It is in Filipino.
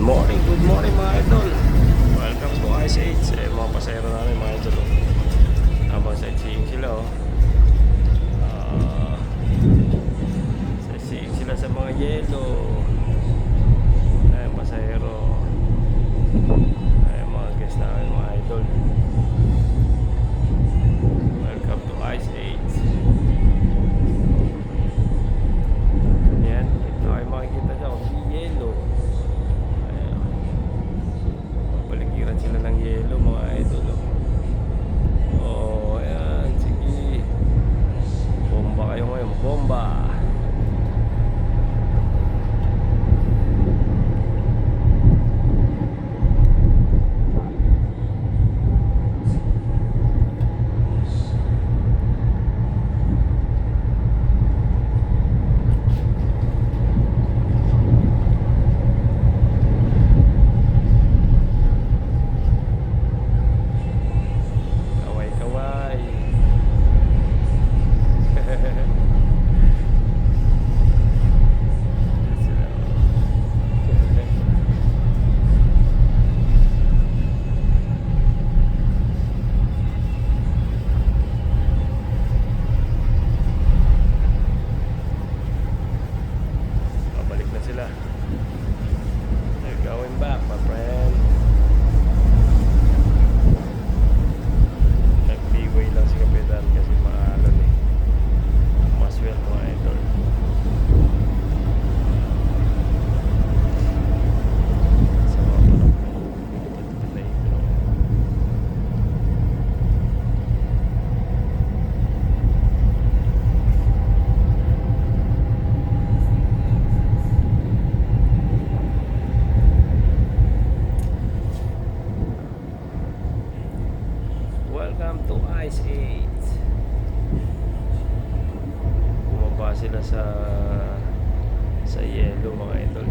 good morning mga idol. Welcome to Ice Age. Mga pasahero namin mga idol. Habang sightseeing sila sightseeing sila sa mga yelo. Pasahero. Mga guest namin mga idol. Welcome to Ice Age. Yan, ito ay makikita dyan si yelo. Paligiran sila ng yelo mga idol. Ayan, sige. Bomba kayo ngayon, bomba. They're going back, my friend. Nag-freeway lang si Kapitan kasi maalon maswell mga idol. Sa mga panok na ito. Welcome to Ice Age. Bumaba sila sa yelo mga idol.